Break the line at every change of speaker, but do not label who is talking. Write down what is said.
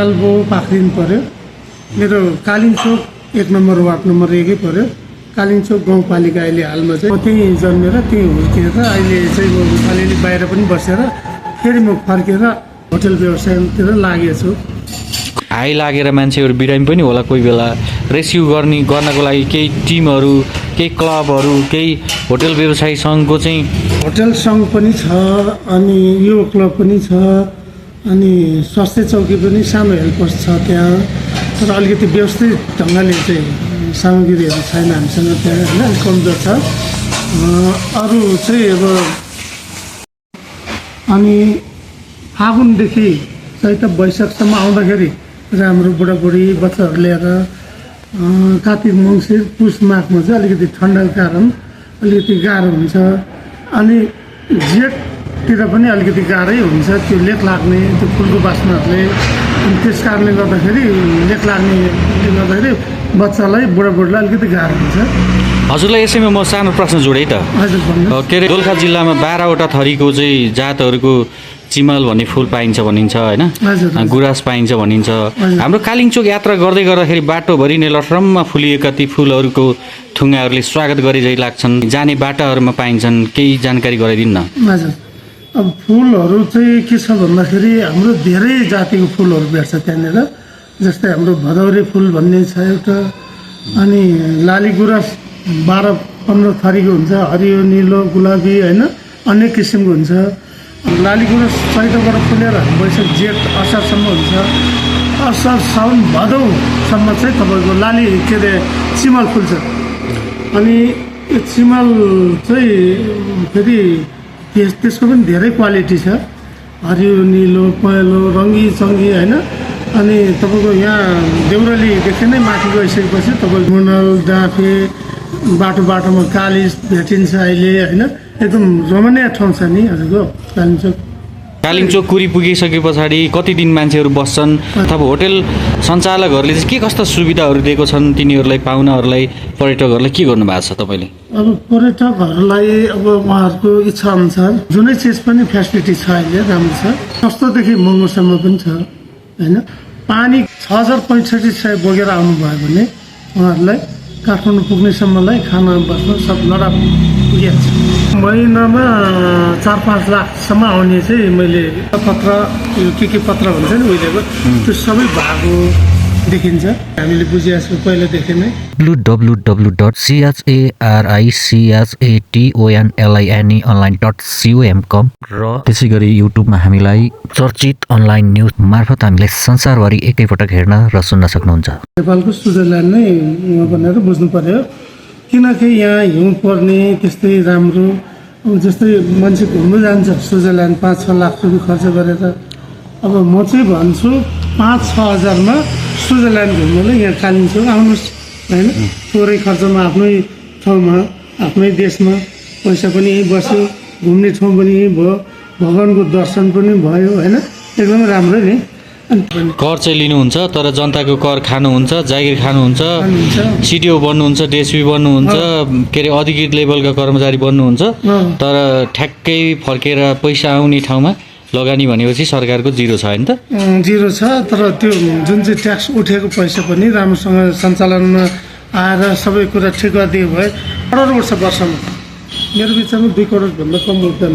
काल्बो पाखरिन पर्यो मेरो कालिङचोक 1 number ward number 1 पर्यो कालिङचोक गाउँपालिका अहिले हालमा चाहिँ त्यही जन्मेर त्यही हुर्किएर अहिले चाहिँ म अलिअलि बाहिर पनि बसेर फेरि म फर्केर होटल व्यवसायतिर लागेको छु।
हाई लागेर मान्छेहरू बिरामी पनि होला कोही बेला रेस्क्यु गर्नको लागि केही टिमहरू केही क्लबहरू केही होटल व्यवसायी सङ्घको चाहिँ
होटल सङ्घ पनि छ अनि यो क्लब पनि छ अनि स्वास्थ्य चौकी पनि सानो हेल्पपोस्ट छ त्यहाँ तर अलिकति व्यवस्थित ढङ्गले चाहिँ सामग्रीहरू छैन हामीसँग त्यहाँ होइन अलिक कमजोर छ। अरू चाहिँ अब अनि फागुनदेखि चैत वैशाखसम्म आउँदाखेरि राम्रो बुढाबुढी बच्चाहरू लिएर कार्तिक मङ्सिर पुष माघमा चाहिँ अलिकति ठन्डाको कारण अलिकति गाह्रो हुन्छ अनि जेठतिर पनि अलिकति गाह्रै हुन्छ त्यो लेख लाग्ने त्यो फुलको बास्नाहरूले त्यस कारणले गर्दाखेरि लेख लाग्नेले गर्दाखेरि बच्चालाई बुढाबुढीलाई अलिकति गाह्रो हुन्छ।
हजुरलाई यसैमा म सानो प्रश्न जोडेँ त
हजुर भन्नुहोस्।
के अरे दोलखा जिल्लामा 12वटा थरीको चाहिँ जातहरूको चिमल भन्ने फुल पाइन्छ भनिन्छ होइन गुराँस पाइन्छ भनिन्छ। हाम्रो कालिङचोक यात्रा गर्दै गर्दाखेरि बाटोभरि नै लटरममा फुलिएका ती फुलहरूको थुङ्गाहरूले स्वागत गरे जै लाग्छन् जाने बाटाहरूमा पाइन्छन् केही जानकारी गराइदिनु न।
हजुर अब फुलहरू चाहिँ के छ भन्दाखेरि हाम्रो धेरै जातिको फुलहरू भेट्छ त्यहाँनिर जस्तै हाम्रो भदौरे फुल भन्ने छ एउटा अनि लाली गुराँस 12-15 थरीको हुन्छ हरियो निलो गुलाबी होइन अनेक किसिमको हुन्छ। लाली गुराँस चैतबाट फुलेर वैशाख जेठ असारसम्म हुन्छ असार साउन भदौसम्म चाहिँ तपाईँको लाली के अरे चिमल फुल्छ अनि यो चिमल चाहिँ फेरि त्यसको पनि धेरै क्वालिटी छ हरियो निलो पहेँलो रङ्गी चङ्गी होइन अनि तपाईँको यहाँ देउरालीदेखि नै माथि गइसकेपछि तपाईँको मुनल डाँफे बाटोमा कालिज भेटिन्छ अहिले होइन एकदम रमणीय ठाउँ छ नि हजुरको
कालिङचोक कुरी पुगिसके पछाडि कति दिन मान्छेहरू बस्छन् अथवा होटल सञ्चालकहरूले चाहिँ के कस्ता सुविधाहरू दिएको छन् तिनीहरूलाई पाहुनाहरूलाई पर्यटकहरूलाई के गर्नु भएको छ तपाईँले?
अब पर्यटकहरूलाई अब उहाँहरूको इच्छा अनुसार जुनै चिज पनि फेसिलिटी छ अहिले राम्रो छ सस्तोदेखि महँगोसम्म पनि छ होइन। पानी 6065 बोकेर आउनुभयो भने उहाँहरूलाई काठमाडौँ पुग्नेसम्मलाई खाना बस्न सब लडा पुगिहाल्छ। महिनामा 4-5 लाखसम्म आउने चाहिँ मैले पत्र यो के पत्र भन्छ नि उहिलेको त्यो सबै भएको देखिन्छ हामीले बुझिआएको पहिलादेखि नै।
www.charchatonlinonline.com र त्यसै गरी युट्युबमा हामीलाई चर्चित अनलाइन न्युज मार्फत हामीले संसारभरि एकैपटक हेर्न र सुन्न सक्नुहुन्छ।
नेपालको स्विजरल्यान्ड नै भनेर बुझ्नु पर्यो किनकि यहाँ हिउँ पर्ने त्यस्तै राम्रो जस्तै मान्छे घुम्नु जान्छ स्विजरल्यान्ड 5-6 लाख रुपियाँ खर्च गरेर अब म चाहिँ भन्छु 5-6 हजारमा स्विजरल्यान्ड घुम्नुलाई यहाँ कालिङचोक आउनुहोस् होइन थोरै खर्चमा आफ्नै ठाउँमा आफ्नै देशमा पैसा पनि यहीँ बस्यो घुम्ने ठाउँ पनि यहीँ भयो भगवान्को दर्शन पनि भयो होइन एकदमै राम्रो नि।
कर चाहिँ लिनुहुन्छ तर जनताको कर खानुहुन्छ जागिर खानुहुन्छ सिडिओ बन्नुहुन्छ डिएसपी बन्नुहुन्छ के अरे अधिकृत लेभलका कर्मचारी बन्नुहुन्छ तर ठ्याक्कै फर्केर पैसा आउने ठाउँमा लगानी भनेपछि सरकारको जिरो छ होइन त?
जिरो छ तर त्यो जुन चाहिँ ट्याक्स उठेको पैसा पनि राम्रोसँग सञ्चालनमा आएर सबै कुरा ठिक गरिदियो भए करोड वर्षमा मेरो विचारमा 2 करोडभन्दा कम उठ्दैन।